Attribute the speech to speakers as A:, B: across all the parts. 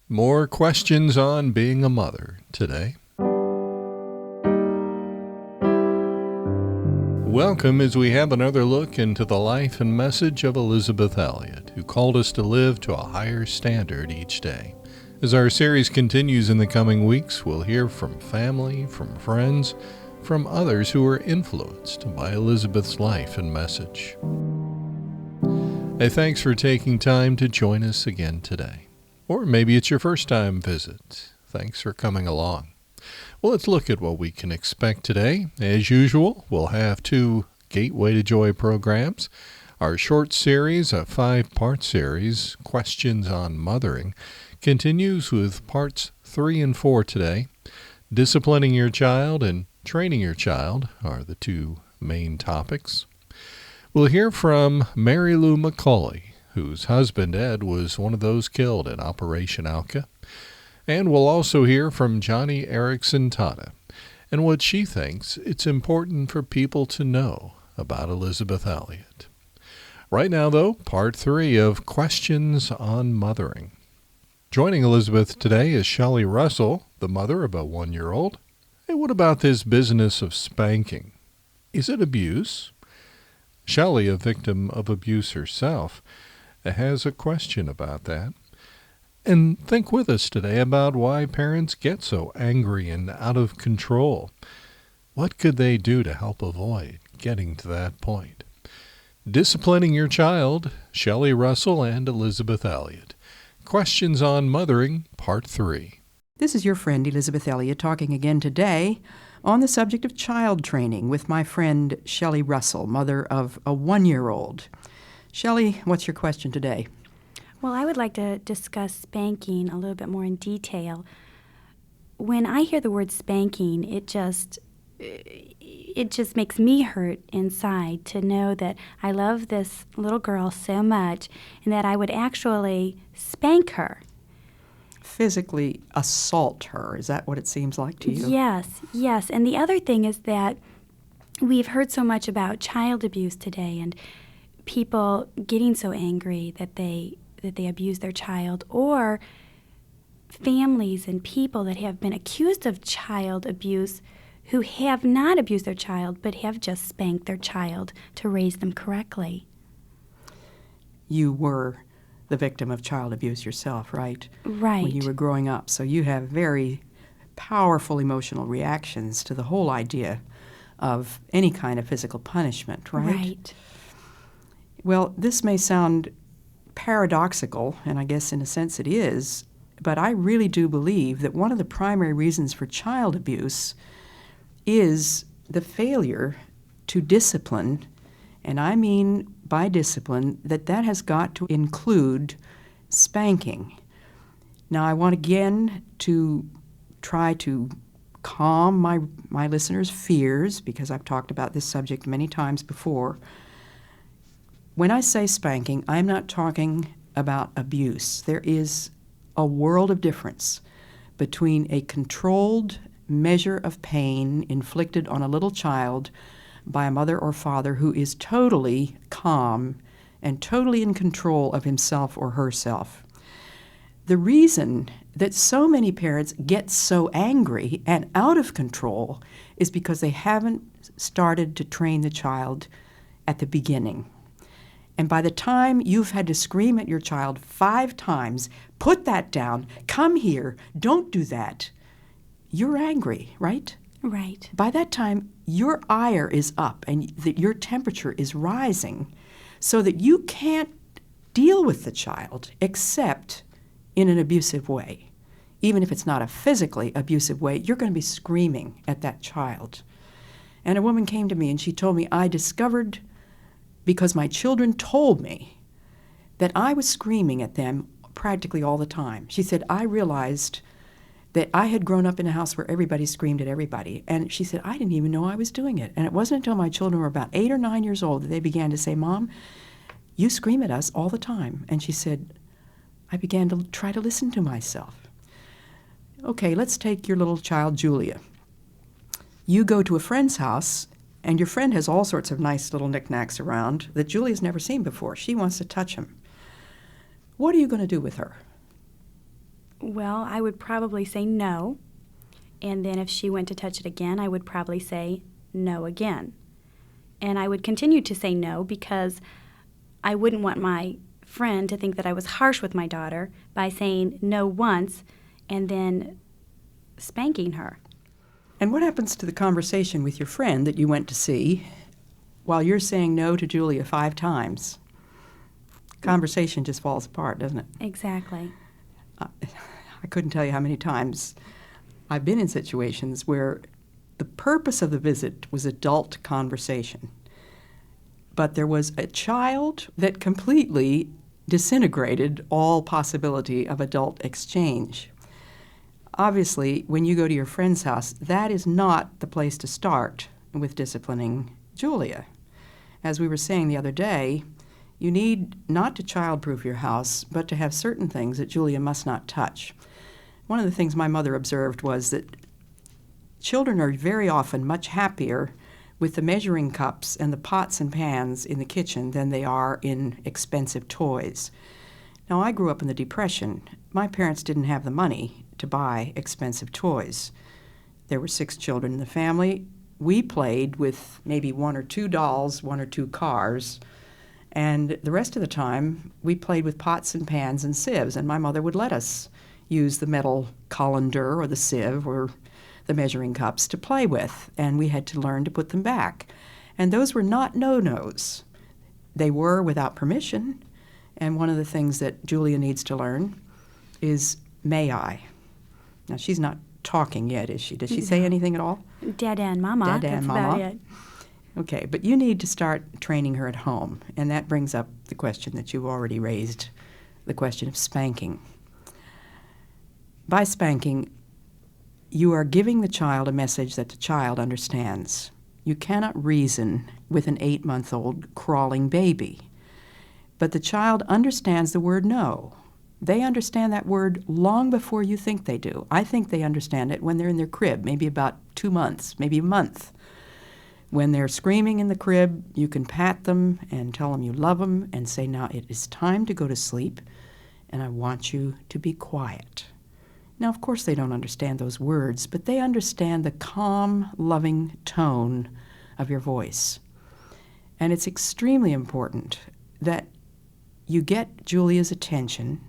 A: More questions on being a mother today. Welcome as we have another look into the life and message of Elizabeth Elliot, who called us to live to a higher standard each day. As our series continues in the coming weeks, we'll hear from family, from friends, from others who were influenced by Elizabeth's life and message. Hey, thanks for taking time to join us again today. Or maybe it's your first time visit. Thanks for coming along. Well, let's look at what we can expect today. As usual, we'll have 2 Gateway to Joy programs. Our short series, a 5-part series, Questions on Mothering, continues with parts 3 and 4 today. Disciplining your child and training your child are the 2 main topics. We'll hear from Marilou McCully, whose husband Ed was one of those killed in Operation Alka. And we'll also hear from Joni Eareckson Tada and what she thinks it's important for people to know about Elizabeth Elliot. Right now, though, part 3 of Questions on Mothering. Joining Elizabeth today is Shelly Russell, the mother of a 1-year-old. Hey, what about this business of spanking? Is it abuse? Shelly, a victim of abuse herself, has a question about that. And think with us today about why parents get so angry and out of control. What could they do to help avoid getting to that point? Disciplining your child, Shelly Russell and Elizabeth Elliot. Questions on Mothering, Part 3.
B: This is your friend Elizabeth Elliot talking again today on the subject of child training with my friend Shelly Russell, mother of a 1-year-old. Shelly, what's your question today?
C: Well, I would like to discuss spanking a little bit more in detail. When I hear the word spanking, it just makes me hurt inside to know that I love this little girl so much and that I would actually spank her.
B: Physically assault her. Is that what it seems like to you?
C: Yes. And the other thing is that we've heard so much about child abuse today and people getting so angry that they abuse their child, or families and people that have been accused of child abuse who have not abused their child but have just spanked their child to raise them correctly.
B: You were the victim of child abuse yourself, right?
C: Right.
B: When you were growing up. So you have very powerful emotional reactions to the whole idea of any kind of physical punishment, right?
C: Right.
B: Well, this may sound paradoxical, and I guess in a sense it is, but I really do believe that one of the primary reasons for child abuse is the failure to discipline, and I mean by discipline that has got to include spanking. Now, I want again to try to calm my listeners' fears, because I've talked about this subject many times before. When I say spanking, I'm not talking about abuse. There is a world of difference between a controlled measure of pain inflicted on a little child by a mother or father who is totally calm and totally in control of himself or herself. The reason that so many parents get so angry and out of control is because they haven't started to train the child at the beginning. And by the time you've had to scream at your child 5 times, put that down, come here, don't do that, you're angry, right?
C: Right.
B: By that time, your ire is up and your temperature is rising so that you can't deal with the child except in an abusive way. Even if it's not a physically abusive way, you're going to be screaming at that child. And a woman came to me and she told me, I discovered, because my children told me, that I was screaming at them practically all the time. She said, I realized that I had grown up in a house where everybody screamed at everybody. And she said, I didn't even know I was doing it. And it wasn't until my children were about 8 or 9 years old that they began to say, Mom, you scream at us all the time. And she said, I began to try to listen to myself. Okay, let's take your little child, Julia. You go to a friend's house, and your friend has all sorts of nice little knickknacks around that Julia's never seen before. She wants to touch them. What are you going to do with her?
C: Well, I would probably say no. And then if she went to touch it again, I would probably say no again. And I would continue to say no because I wouldn't want my friend to think that I was harsh with my daughter by saying no once and then spanking her.
B: And what happens to the conversation with your friend that you went to see while you're saying no to Julia 5 times? Conversation just falls apart, doesn't it?
C: Exactly.
B: I couldn't tell you how many times I've been in situations where the purpose of the visit was adult conversation, but there was a child that completely disintegrated all possibility of adult exchange. Obviously, when you go to your friend's house, that is not the place to start with disciplining Julia. As we were saying the other day, you need not to childproof your house, but to have certain things that Julia must not touch. One of the things my mother observed was that children are very often much happier with the measuring cups and the pots and pans in the kitchen than they are in expensive toys. Now, I grew up in the Depression. My parents didn't have the money to buy expensive toys. There were 6 children in the family. We played with maybe 1 or 2 dolls, 1 or 2 cars, and the rest of the time we played with pots and pans and sieves, and my mother would let us use the metal colander or the sieve or the measuring cups to play with, and we had to learn to put them back. And those were not no-nos. They were without permission, and one of the things that Julia needs to learn is, may I? Now, she's not talking yet, is she? Does she say anything at all?
C: Dada and Mama.
B: Dada and
C: That's
B: Mama.
C: about it.
B: Okay, but you need to start training her at home, and that brings up the question that you've already raised, the question of spanking. By spanking, you are giving the child a message that the child understands. You cannot reason with an 8-month-old crawling baby, but the child understands the word no. They understand that word long before you think they do. I think they understand it when they're in their crib, maybe about 2 months, maybe a month. When they're screaming in the crib, you can pat them and tell them you love them and say, now it is time to go to sleep, and I want you to be quiet. Now, of course, they don't understand those words, but they understand the calm, loving tone of your voice. And it's extremely important that you get Julia's attention,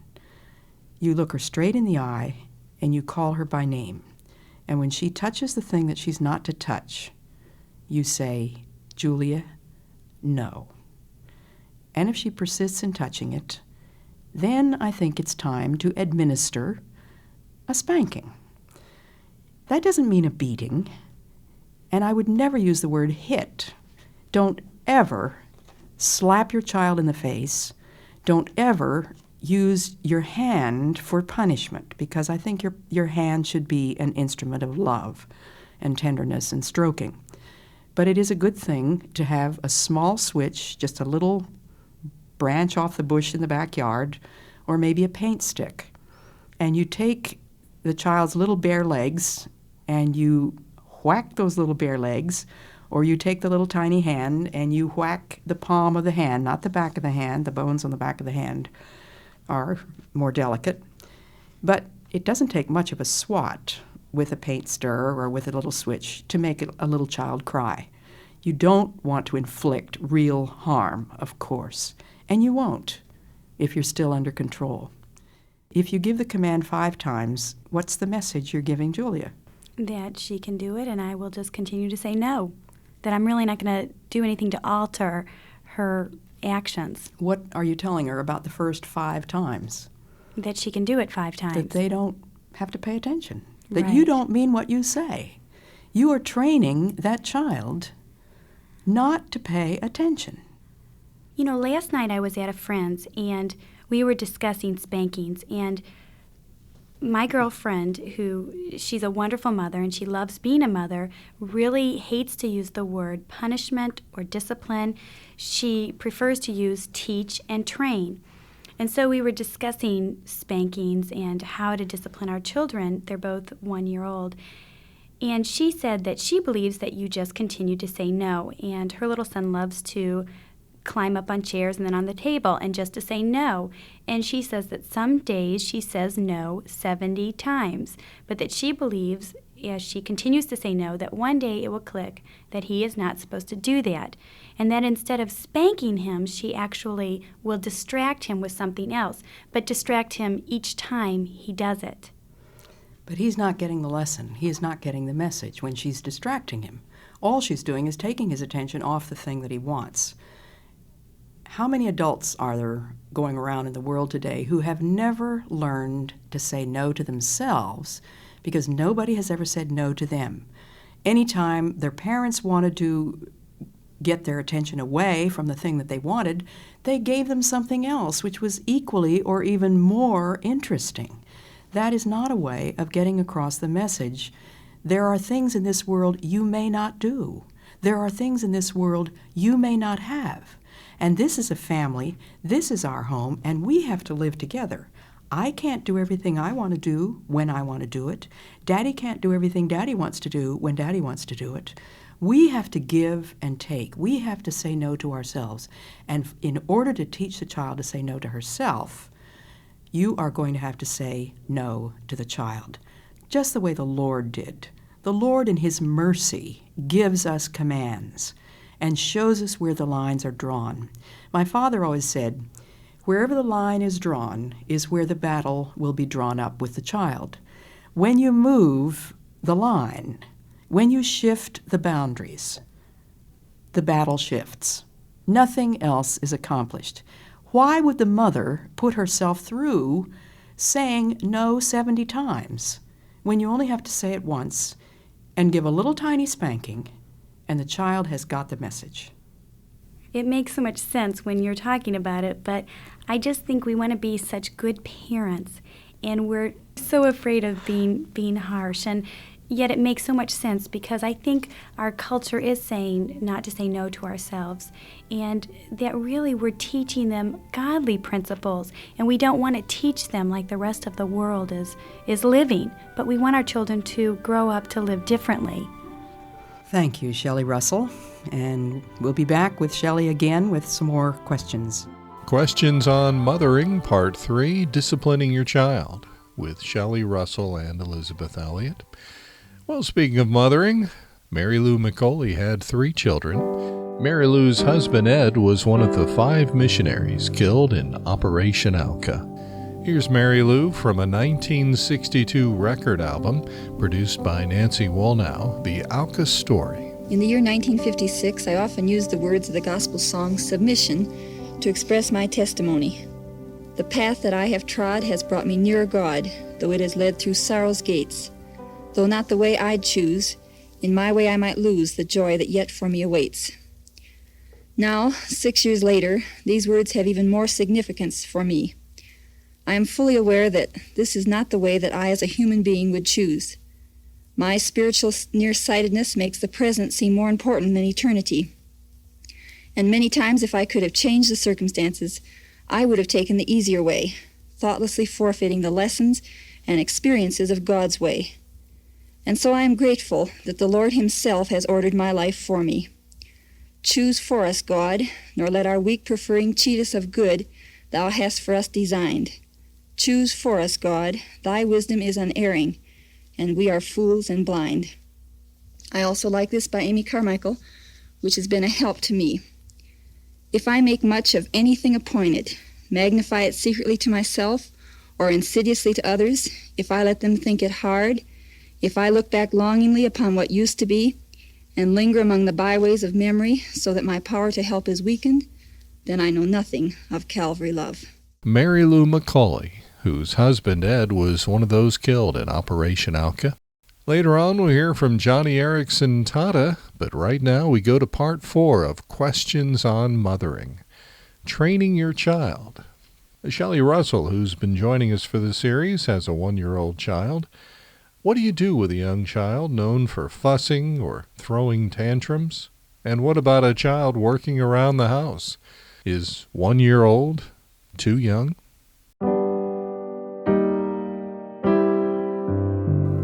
B: you look her straight in the eye, and you call her by name. And when she touches the thing that she's not to touch, you say, Julia, no. And if she persists in touching it, then I think it's time to administer a spanking. That doesn't mean a beating, and I would never use the word hit. Don't ever slap your child in the face. Don't ever use your hand for punishment, because I think your hand should be an instrument of love and tenderness and stroking. But it is a good thing to have a small switch, just a little branch off the bush in the backyard, or maybe a paint stick. And you take the child's little bare legs and you whack those little bare legs, or you take the little tiny hand and you whack the palm of the hand, not the back of the hand. The bones on the back of the hand are more delicate. But it doesn't take much of a swat with a paint stirrer or with a little switch to make a little child cry. You don't want to inflict real harm, of course, and you won't if you're still under control. If you give the command 5 times, what's the message you're giving Julia?
C: That she can do it, and I will just continue to say no. That I'm really not going to do anything to alter her actions.
B: What are you telling her about the first 5 times?
C: That she can do it 5 times.
B: That they don't have to pay attention. That
C: Right.
B: you don't mean what you say. You are training that child not to pay attention.
C: You know, last night I was at a friend's, and we were discussing spankings, and my girlfriend, she's a wonderful mother and she loves being a mother, really hates to use the word punishment or discipline. She prefers to use teach and train. And so we were discussing spankings and how to discipline our children. They're both 1 year old. And she said that she believes that you just continue to say no. And her little son loves to climb up on chairs and then on the table, and just to say no. And she says that some days she says no 70 times, but that she believes, as she continues to say no, that one day it will click that he is not supposed to do that. And that instead of spanking him, she actually will distract him with something else, but distract him each time he does it.
B: But he's not getting the lesson. He is not getting the message when she's distracting him. All she's doing is taking his attention off the thing that he wants. How many adults are there going around in the world today who have never learned to say no to themselves because nobody has ever said no to them? Anytime their parents wanted to get their attention away from the thing that they wanted, they gave them something else which was equally or even more interesting. That is not a way of getting across the message. There are things in this world you may not do. There are things in this world you may not have. And this is a family, this is our home, and we have to live together. I can't do everything I want to do when I want to do it. Daddy can't do everything Daddy wants to do when Daddy wants to do it. We have to give and take. We have to say no to ourselves. And in order to teach the child to say no to herself, you are going to have to say no to the child, just the way the Lord did. The Lord in His mercy gives us commands and shows us where the lines are drawn. My father always said, wherever the line is drawn is where the battle will be drawn up with the child. When you move the line, when you shift the boundaries, the battle shifts. Nothing else is accomplished. Why would the mother put herself through saying no 70 times when you only have to say it once and give a little tiny spanking and the child has got the message?
C: It makes so much sense when you're talking about it, but I just think we want to be such good parents, and we're so afraid of being harsh, and yet it makes so much sense because I think our culture is saying not to say no to ourselves, and that really we're teaching them godly principles, and we don't want to teach them like the rest of the world is living, but we want our children to grow up to live differently.
B: Thank you, Shelley Russell. And we'll be back with Shelley again with some more questions.
A: Questions on Mothering, Part 3, Disciplining Your Child, with Shelley Russell and Elizabeth Elliot. Well, speaking of mothering, Marilou McCully had 3 children. Marilou's husband, Ed, was one of the 5 missionaries killed in Operation Auca. Here's Marilou from a 1962 record album produced by Nancy Wollnow, The Auca Story.
D: In the year 1956, I often used the words of the gospel song Submission to express my testimony. The path that I have trod has brought me nearer God, though it has led through sorrow's gates. Though not the way I'd choose, in my way I might lose the joy that yet for me awaits. Now, 6 years later, these words have even more significance for me. I am fully aware that this is not the way that I as a human being would choose. My spiritual nearsightedness makes the present seem more important than eternity. And many times, if I could have changed the circumstances, I would have taken the easier way, thoughtlessly forfeiting the lessons and experiences of God's way. And so I am grateful that the Lord Himself has ordered my life for me. Choose for us, God, nor let our weak preferring cheat us of good Thou hast for us designed. Choose for us, God, Thy wisdom is unerring, and we are fools and blind. I also like this by Amy Carmichael, which has been a help to me. If I make much of anything appointed, magnify it secretly to myself or insidiously to others, if I let them think it hard, if I look back longingly upon what used to be, and linger among the byways of memory so that my power to help is weakened, then I know nothing of Calvary love.
A: Marilou McCully, whose husband Ed was one of those killed in Operation Auca. Later on, we'll hear from Joni Eareckson Tada, but right now we go to Part 4 of Questions on Mothering, Training Your Child. Shelley Russell, who's been joining us for the series, has a 1-year-old child. What do you do with a young child known for fussing or throwing tantrums? And what about a child working around the house? Is 1 year old too young?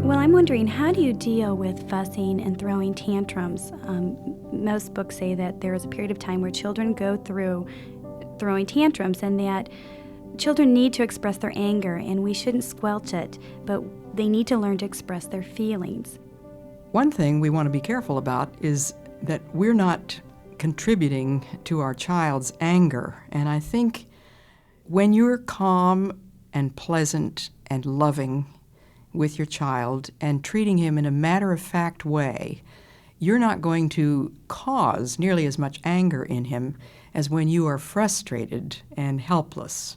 C: Well, I'm wondering, how do you deal with fussing and throwing tantrums? Most books say that there is a period of time where children go through throwing tantrums and that children need to express their anger, and we shouldn't squelch it, but they need to learn to express their feelings.
B: One thing we want to be careful about is that we're not contributing to our child's anger. And I think when you're calm and pleasant and loving with your child and treating him in a matter-of-fact way, you're not going to cause nearly as much anger in him as when you are frustrated and helpless.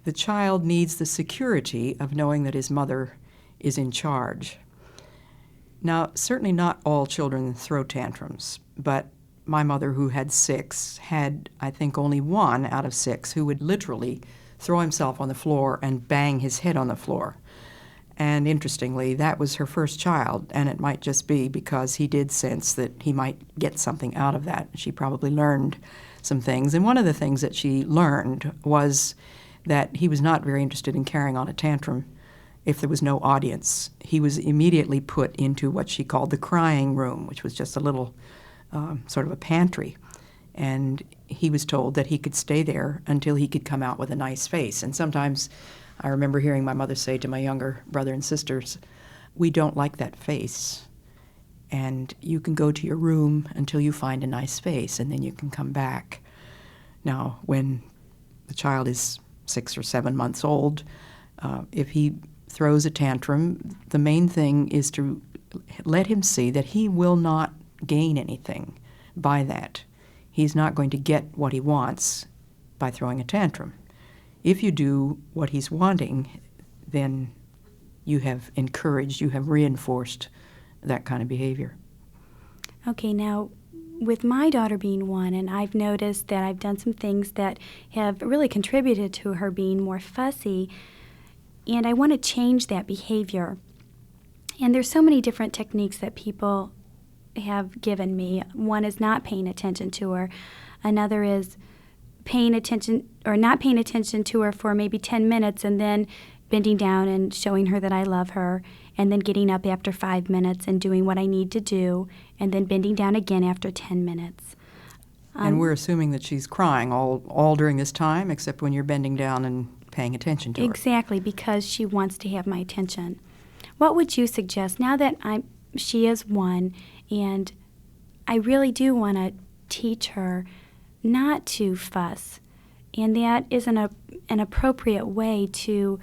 B: The child needs the security of knowing that his mother is in charge. Now, certainly not all children throw tantrums, but my mother, who had 6, had, I think, only 1 out of 6 who would literally throw himself on the floor and bang his head on the floor. And interestingly, that was her first child, and it might just be because he did sense that he might get something out of that. She probably learned some things, and one of the things that she learned was that he was not very interested in carrying on a tantrum if there was no audience. He was immediately put into what she called the crying room, which was just a little sort of a pantry. And he was told that he could stay there until he could come out with a nice face. And sometimes I remember hearing my mother say to my younger brother and sisters, "We don't like that face, and you can go to your room until you find a nice face, and then you can come back." Now, when the child is 6 or 7 months old, if he throws a tantrum, the main thing is to let him see that he will not gain anything by that. He's not going to get what he wants by throwing a tantrum. If you do what he's wanting, then you have encouraged, you have reinforced that kind of behavior.
C: Okay, now, with my daughter being 1, and I've noticed that I've done some things that have really contributed to her being more fussy, and I want to change that behavior. And there's so many different techniques that people have given me. One is not paying attention to her. Another is paying attention or not paying attention to her for maybe 10 minutes and then bending down and showing her that I love her, and then getting up after 5 minutes and doing what I need to do, and then bending down again after 10 minutes.
B: And we're assuming that she's crying all during this time, except when you're bending down and paying attention to her.
C: Exactly, because she wants to have my attention. What would you suggest now that she is 1, and I really do want to teach her not to fuss, and that is an appropriate way to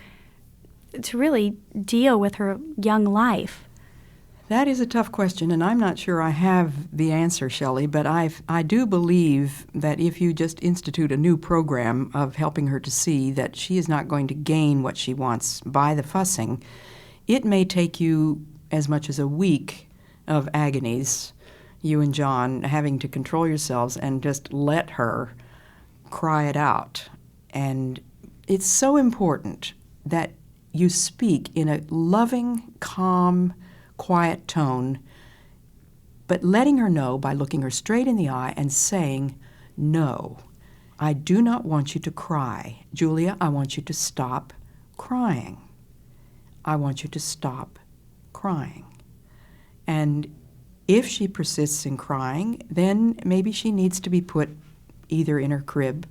C: really deal with her young life?
B: That is a tough question, and I'm not sure I have the answer, Shelley, but I do believe that if you just institute a new program of helping her to see that she is not going to gain what she wants by the fussing, it may take you as much as a week of agonies, you and John having to control yourselves and just let her cry it out. And it's so important that you speak in a loving, calm, quiet tone, but letting her know by looking her straight in the eye and saying, "No, I do not want you to cry. Julia, I want you to stop crying. I want you to stop crying." And if she persists in crying, then maybe she needs to be put either in her crib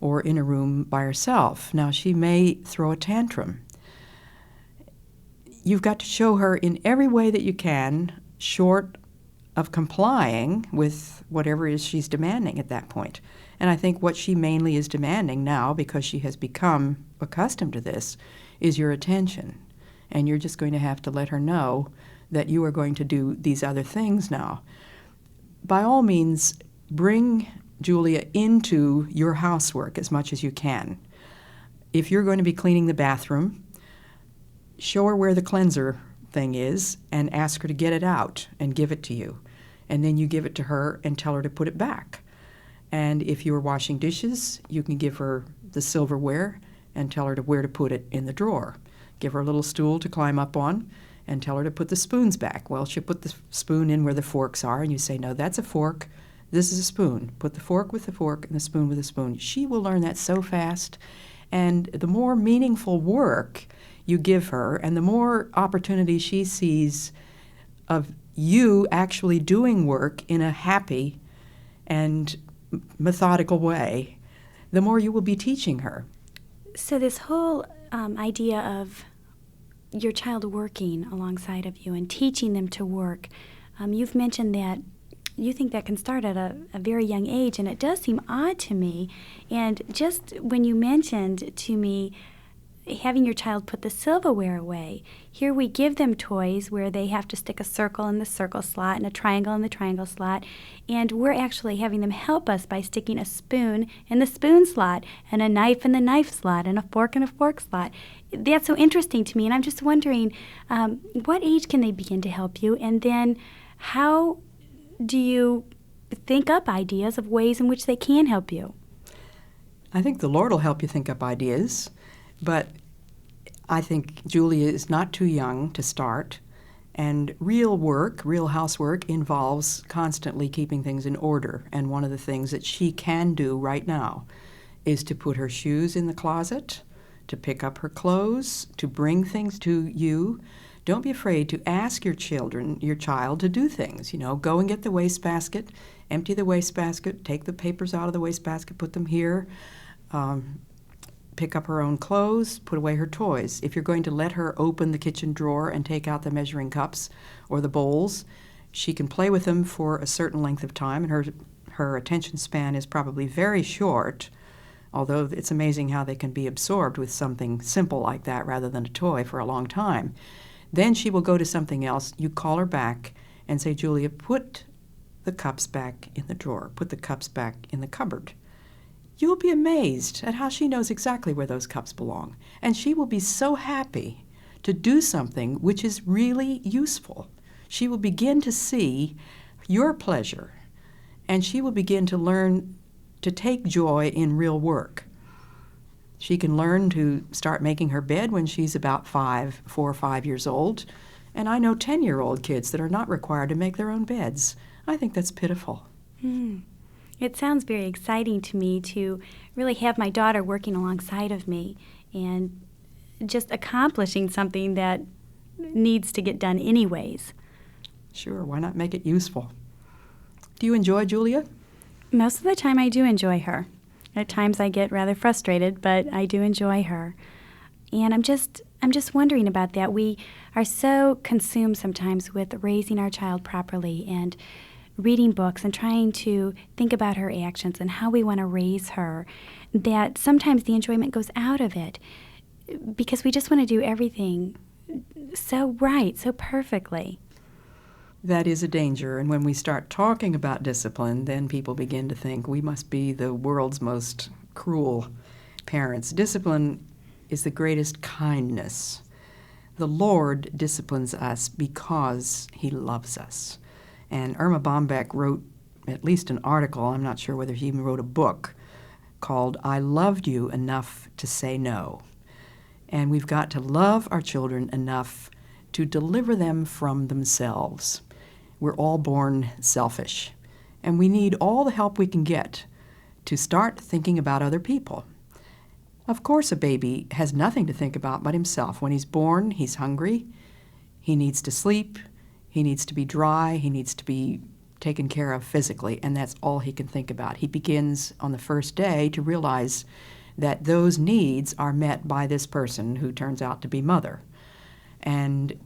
B: or in a room by herself. Now, she may throw a tantrum. You've got to show her in every way that you can, short of complying with whatever it is she's demanding at that point. And I think what she mainly is demanding now, because she has become accustomed to this, is your attention. And you're just going to have to let her know that you are going to do these other things now. By all means, bring Julia into your housework as much as you can. If you're going to be cleaning the bathroom, show her where the cleanser thing is and ask her to get it out and give it to you. And then you give it to her and tell her to put it back. And if you are washing dishes, you can give her the silverware and tell her where to put it in the drawer. Give her a little stool to climb up on and tell her to put the spoons back. Well, she'll put the spoon in where the forks are, and you say, "No, that's a fork. This is a spoon. Put the fork with the fork and the spoon with the spoon." She will learn that so fast. And the more meaningful work you give her, and the more opportunity she sees of you actually doing work in a happy and methodical way, the more you will be teaching her.
C: So this whole idea of your child working alongside of you and teaching them to work, you've mentioned that you think that can start at a very young age, and it does seem odd to me. And just when you mentioned to me having your child put the silverware away, here we give them toys where they have to stick a circle in the circle slot and a triangle in the triangle slot, and we're actually having them help us by sticking a spoon in the spoon slot and a knife in the knife slot and a fork in a fork slot. That's so interesting to me, and I'm just wondering, what age can they begin to help you, and then how do you think up ideas of ways in which they can help you?
B: I think the Lord will help you think up ideas, but I think Julia is not too young to start, and real work, real housework, involves constantly keeping things in order, and one of the things that she can do right now is to put her shoes in the closet, to pick up her clothes, to bring things to you. Don't be afraid to ask your child to do things. Go and get the wastebasket, empty the wastebasket, take the papers out of the wastebasket, put them here, pick up her own clothes, put away her toys. If you're going to let her open the kitchen drawer and take out the measuring cups or the bowls, she can play with them for a certain length of time, and her attention span is probably very short, although it's amazing how they can be absorbed with something simple like that rather than a toy for a long time. Then she will go to something else. You call her back and say, Julia, put the cups back in the drawer. Put the cups back in the cupboard. You'll be amazed at how she knows exactly where those cups belong. And she will be so happy to do something which is really useful. She will begin to see your pleasure, and she will begin to learn to take joy in real work. She can learn to start making her bed when she's about 4 or 5 years old. And I know 10-year-old kids that are not required to make their own beds. I think that's pitiful.
C: It sounds very exciting to me to really have my daughter working alongside of me and just accomplishing something that needs to get done anyways.
B: Sure, why not make it useful? Do you enjoy Julia?
C: Most of the time I do enjoy her. At times I get rather frustrated, but I do enjoy her. And I'm just wondering about that. We are so consumed sometimes with raising our child properly and reading books and trying to think about her actions and how we want to raise her, that sometimes the enjoyment goes out of it because we just want to do everything so right, so perfectly.
B: That is a danger, and when we start talking about discipline, then people begin to think we must be the world's most cruel parents. Discipline is the greatest kindness. The Lord disciplines us because He loves us. And Irma Bombeck wrote at least an article, I'm not sure whether she even wrote a book, called I Loved You Enough to Say No. And we've got to love our children enough to deliver them from themselves. We're all born selfish, and we need all the help we can get to start thinking about other people. Of course, a baby has nothing to think about but himself. When he's born, he's hungry, he needs to sleep, he needs to be dry, he needs to be taken care of physically, and that's all he can think about. He begins on the first day to realize that those needs are met by this person who turns out to be mother. And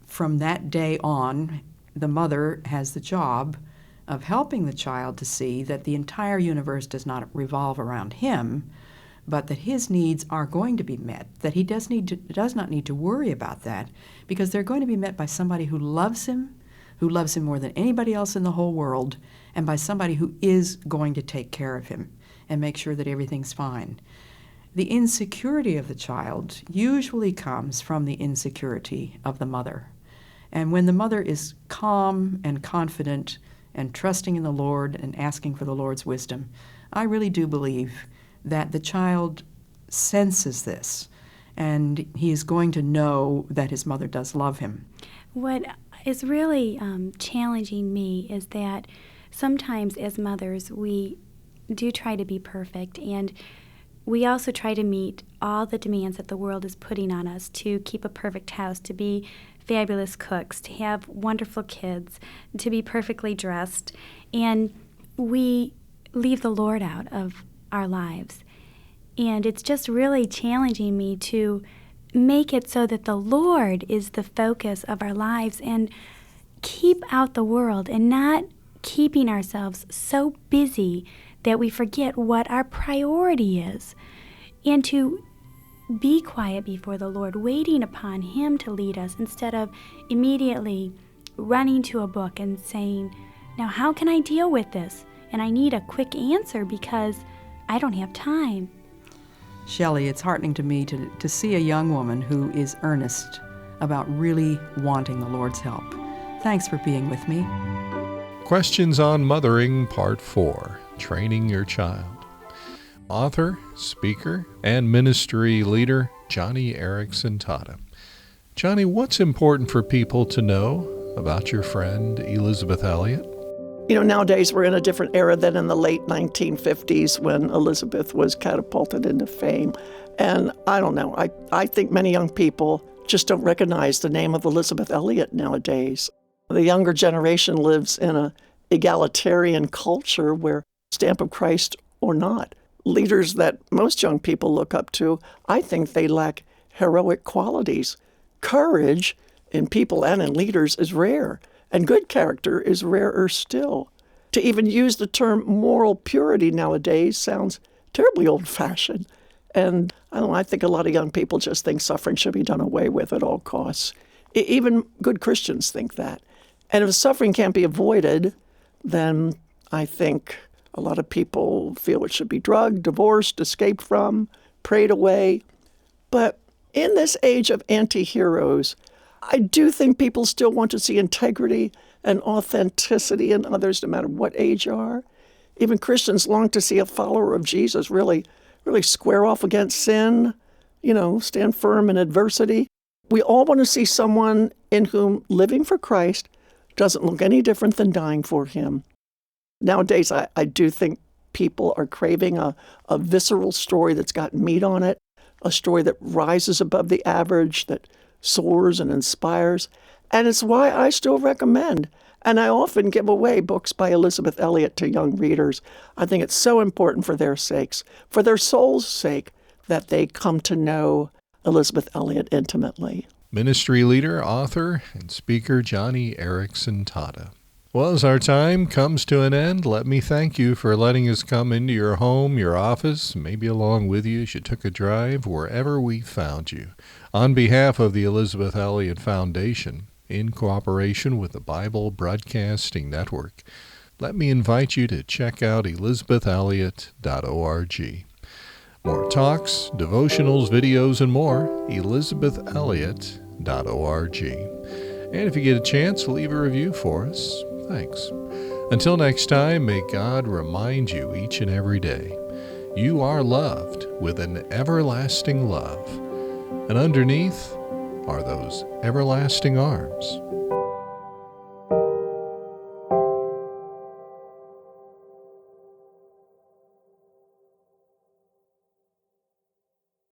B: from that day on, the mother has the job of helping the child to see that the entire universe does not revolve around him, but that his needs are going to be met, that he does not need to worry about that, because they're going to be met by somebody who loves him more than anybody else in the whole world, and by somebody who is going to take care of him and make sure that everything's fine. The insecurity of the child usually comes from the insecurity of the mother. And when the mother is calm and confident and trusting in the Lord and asking for the Lord's wisdom, I really do believe that the child senses this, and he is going to know that his mother does love him.
C: What is really challenging me is that sometimes as mothers we do try to be perfect, and we also try to meet all the demands that the world is putting on us to keep a perfect house, to be fabulous cooks, to have wonderful kids, to be perfectly dressed, and we leave the Lord out of our lives. And it's just really challenging me to make it so that the Lord is the focus of our lives and keep out the world and not keeping ourselves so busy that we forget what our priority is, and to be quiet before the Lord, waiting upon Him to lead us instead of immediately running to a book and saying, now how can I deal with this? And I need a quick answer because I don't have time.
B: Shelley, it's heartening to me to see a young woman who is earnest about really wanting the Lord's help. Thanks for being with me.
A: Questions on Mothering, Part 4, Training Your Child. Author, speaker, and ministry leader, Joni Eareckson Tada. Joni, what's important for people to know about your friend Elizabeth Elliot?
E: You know, nowadays we're in a different era than in the late 1950s when Elizabeth was catapulted into fame. And I don't know, I think many young people just don't recognize the name of Elizabeth Elliot nowadays. The younger generation lives in an egalitarian culture where stamp of Christ or not. Leaders that most young people look up to, I think they lack heroic qualities. Courage in people and in leaders is rare, and good character is rarer still. To even use the term moral purity nowadays sounds terribly old-fashioned. And I don't know, I think a lot of young people just think suffering should be done away with at all costs. Even good Christians think that. And if suffering can't be avoided, then I think a lot of people feel it should be drugged, divorced, escaped from, prayed away. But in this age of anti-heroes, I do think people still want to see integrity and authenticity in others, no matter what age you are. Even Christians long to see a follower of Jesus really square off against sin, stand firm in adversity. We all want to see someone in whom living for Christ doesn't look any different than dying for Him. Nowadays, I do think people are craving a visceral story that's got meat on it, a story that rises above the average, that soars and inspires. And it's why I still recommend, and I often give away books by Elizabeth Elliot to young readers. I think it's so important for their sakes, for their soul's sake, that they come to know Elizabeth Elliot intimately.
A: Ministry leader, author, and speaker Joni Eareckson Tada. Well, as our time comes to an end, let me thank you for letting us come into your home, your office, maybe along with you as you took a drive, wherever we found you. On behalf of the Elizabeth Elliot Foundation, in cooperation with the Bible Broadcasting Network, let me invite you to check out elizabethelliot.org. More talks, devotionals, videos, and more, elizabethelliot.org. And if you get a chance, leave a review for us. Thanks. Until next time, may God remind you each and every day, you are loved with an everlasting love. And underneath are those everlasting arms